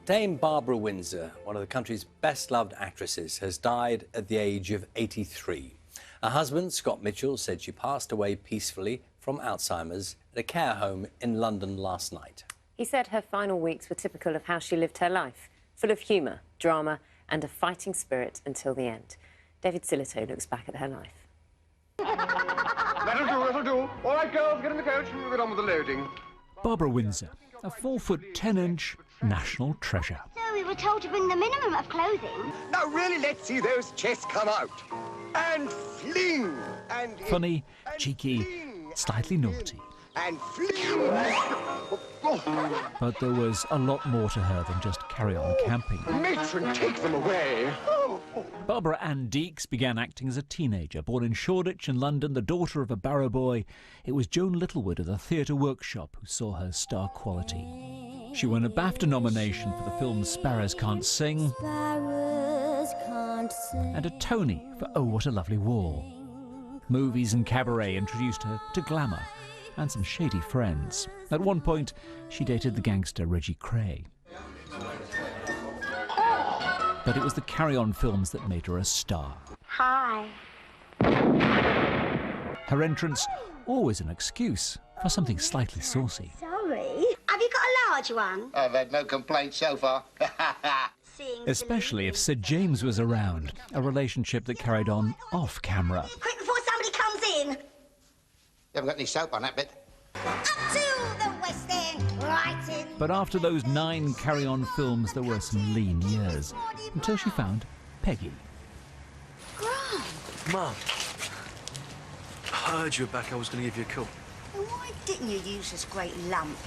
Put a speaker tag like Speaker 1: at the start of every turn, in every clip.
Speaker 1: Dame Barbara Windsor, one of the country's best-loved actresses, has died at the age of 83. Her husband, Scott Mitchell, said she passed away peacefully from Alzheimer's at a care home in London last night.
Speaker 2: He said her final weeks were typical of how she lived her life, full of humour, drama and a fighting spirit until the end. David Sillito looks back at her life.
Speaker 3: That'll do, that'll do. All right, girls, get in the coach and we'll get on with the loading.
Speaker 4: Barbara Windsor, a 4-foot 10-inch national treasure.
Speaker 5: So we were told to bring the minimum of clothing.
Speaker 3: Now really, let's see those chests come out. And fling! And
Speaker 4: Funny,
Speaker 3: and
Speaker 4: cheeky,
Speaker 3: fling,
Speaker 4: slightly naughty.
Speaker 3: And fling!
Speaker 4: But there was a lot more to her than just carry-on camping.
Speaker 3: Matron, take them away.
Speaker 4: Barbara Ann Deeks began acting as a teenager. Born in Shoreditch in London, the daughter of a barrow boy, it was Joan Littlewood of the Theatre Workshop who saw her star quality. She won a BAFTA nomination for the film Sparrows Can't Sing and a Tony for Oh What a Lovely Wall. Movies and cabaret introduced her to glamour and some shady friends. At one point, she dated the gangster Reggie Cray. But it was the carry-on films that made her a star.
Speaker 5: Hi.
Speaker 4: Her entrance, always an excuse for something slightly saucy.
Speaker 5: Sorry. Have you got a large one?
Speaker 6: I've had no complaints so far.
Speaker 4: Especially if Sir James was around, a relationship that carried on off-camera.
Speaker 5: Quick before somebody comes in.
Speaker 6: You haven't got any soap on that bit?
Speaker 5: Up to the West End, right in.
Speaker 4: But after those 9 carry-on films, there were some lean years, until she found Peggy.
Speaker 7: Mum, I heard you were back. I was going to give you a call.
Speaker 5: Why didn't you use this great lump?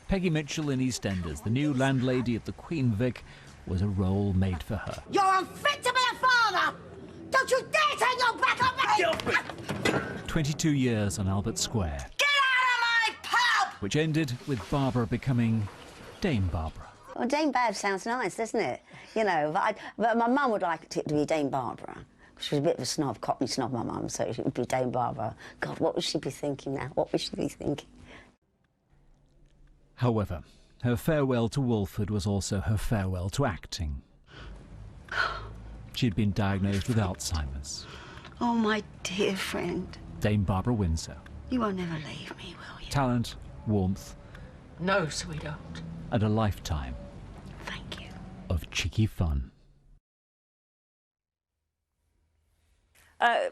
Speaker 4: Peggy Mitchell in EastEnders, the new landlady at the Queen Vic, was a role made for her.
Speaker 5: You're unfit to be a father! Don't you dare turn your back on me!
Speaker 4: 22 years on Albert Square.
Speaker 5: Get out of my pub!
Speaker 4: Which ended with Barbara becoming Dame Barbara.
Speaker 8: Well, Dame Bab sounds nice, doesn't it? You know, but my mum would like it to be Dame Barbara. She was a bit of a snob, cockney snob, my mum, so it would be Dame Barbara. God, what would she be thinking now? What would she be thinking?
Speaker 4: However, her farewell to Walford was also her farewell to acting. She'd been diagnosed with Alzheimer's.
Speaker 8: Oh, my dear friend.
Speaker 4: Dame Barbara Windsor.
Speaker 8: You won't never leave me, will you?
Speaker 4: Talent, warmth,
Speaker 9: No, sweetheart.
Speaker 4: and a lifetime
Speaker 8: Thank you.
Speaker 4: of cheeky fun.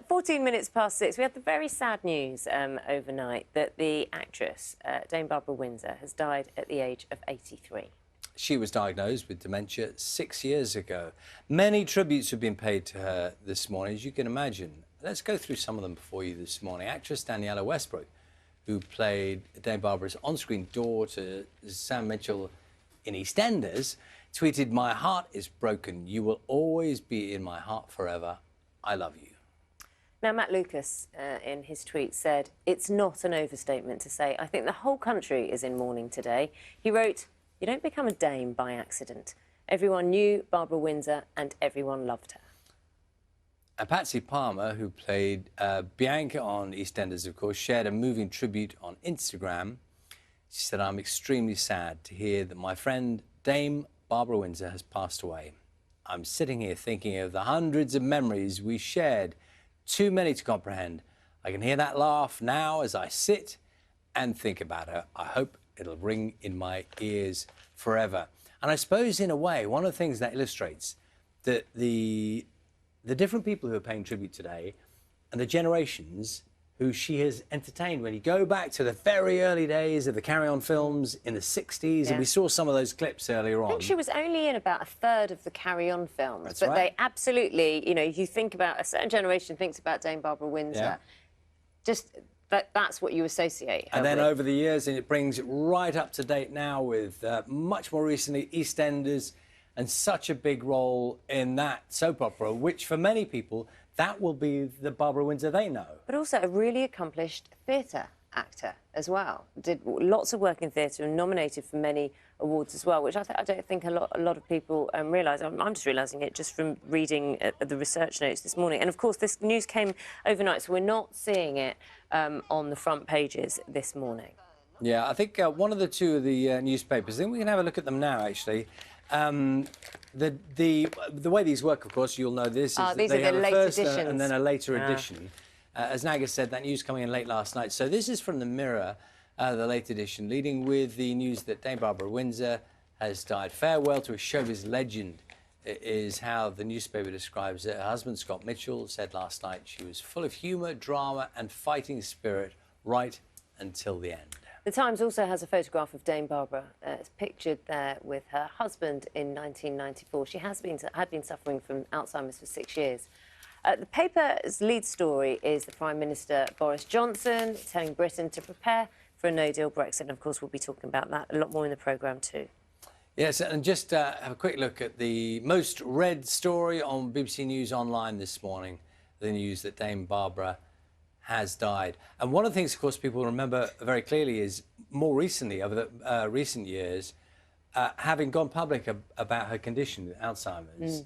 Speaker 2: 14 minutes past 6. We had the very sad news overnight that the actress, Dame Barbara Windsor, has died at the age of 83.
Speaker 1: She was diagnosed with dementia 6 years ago. Many tributes have been paid to her this morning, as you can imagine. Let's go through some of them for you this morning. Actress Daniela Westbrook, who played Dame Barbara's on-screen daughter, Sam Mitchell, in EastEnders, tweeted, "My heart is broken. You will always be in my heart forever. I love you."
Speaker 2: Now, Matt Lucas, in his tweet, said, "It's not an overstatement to say I think the whole country is in mourning today." He wrote, "You don't become a dame by accident. Everyone knew Barbara Windsor and everyone loved her."
Speaker 1: And Patsy Palmer, who played Bianca on EastEnders, of course, shared a moving tribute on Instagram. She said, "I'm extremely sad to hear that my friend Dame Barbara Windsor has passed away. I'm sitting here thinking of the hundreds of memories we shared. Too many to comprehend. I can hear that laugh now as I sit and think about her. I hope it'll ring in my ears forever." And I suppose, in a way, one of the things that illustrates that the different people who are paying tribute today and the generations who she has entertained. When you go back to the very early days of the carry-on films in the 60s, and we saw some of those clips earlier on.
Speaker 2: I think she was only in about a third of the carry-on films.
Speaker 1: That's
Speaker 2: but
Speaker 1: right.
Speaker 2: They absolutely, you know, you think about, a certain generation thinks about Dame Barbara Windsor. Just that's what you associate her
Speaker 1: And then
Speaker 2: with.
Speaker 1: over the years, and it brings it right up to date now with much more recently EastEnders, and such a big role in that soap opera, which for many people, that will be the Barbara Windsor they know.
Speaker 2: But also a really accomplished theatre actor as well. Did lots of work in theatre and nominated for many awards as well, which I don't think a lot of people realise. I'm just realising it just from reading the research notes this morning. And of course, this news came overnight, so we're not seeing it on the front pages this morning.
Speaker 1: Yeah, I think one of the two of the newspapers, I think we can have a look at them now, actually. The way these work, of course, you'll know this, is that
Speaker 2: these
Speaker 1: they
Speaker 2: are
Speaker 1: have
Speaker 2: the
Speaker 1: a
Speaker 2: late
Speaker 1: first
Speaker 2: editions.
Speaker 1: and then a later edition. As Naga said, that news coming in late last night. So this is from the Mirror, the late edition, leading with the news that Dame Barbara Windsor has died. Farewell to a showbiz legend is how the newspaper describes it. Her husband, Scott Mitchell, said last night she was full of humour, drama and fighting spirit right until the end.
Speaker 2: The Times also has a photograph of Dame Barbara. It's pictured there with her husband in 1994. She had been suffering from Alzheimer's for 6 years. The paper's lead story is the Prime Minister Boris Johnson telling Britain to prepare for a no-deal Brexit. And of course, we'll be talking about that a lot more in the programme too.
Speaker 1: Yes, and just have a quick look at the most read story on BBC News Online this morning, the news that Dame Barbara has died. And one of the things, of course, people remember very clearly is more recently, over the recent years, having gone public about her condition, Alzheimer's,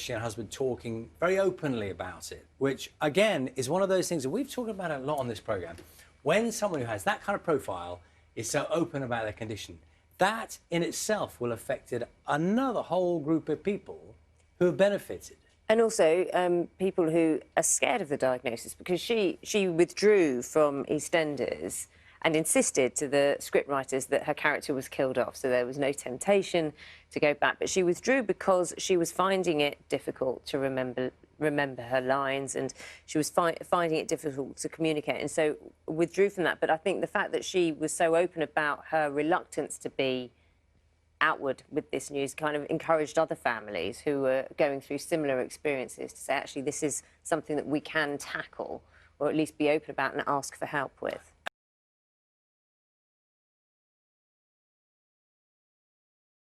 Speaker 1: she and her husband talking very openly about it, which, again, is one of those things that we've talked about a lot on this programme. When someone who has that kind of profile is so open about their condition, that in itself will have affected another whole group of people who have benefited.
Speaker 2: And also people who are scared of the diagnosis, because she withdrew from EastEnders and insisted to the scriptwriters that her character was killed off, so there was no temptation to go back. But she withdrew because she was finding it difficult to remember her lines, and she was finding it difficult to communicate, and so withdrew from that. But I think the fact that she was so open about her reluctance to be outward with this news kind of encouraged other families who were going through similar experiences to say, actually, this is something that we can tackle, or at least be open about and ask for help with.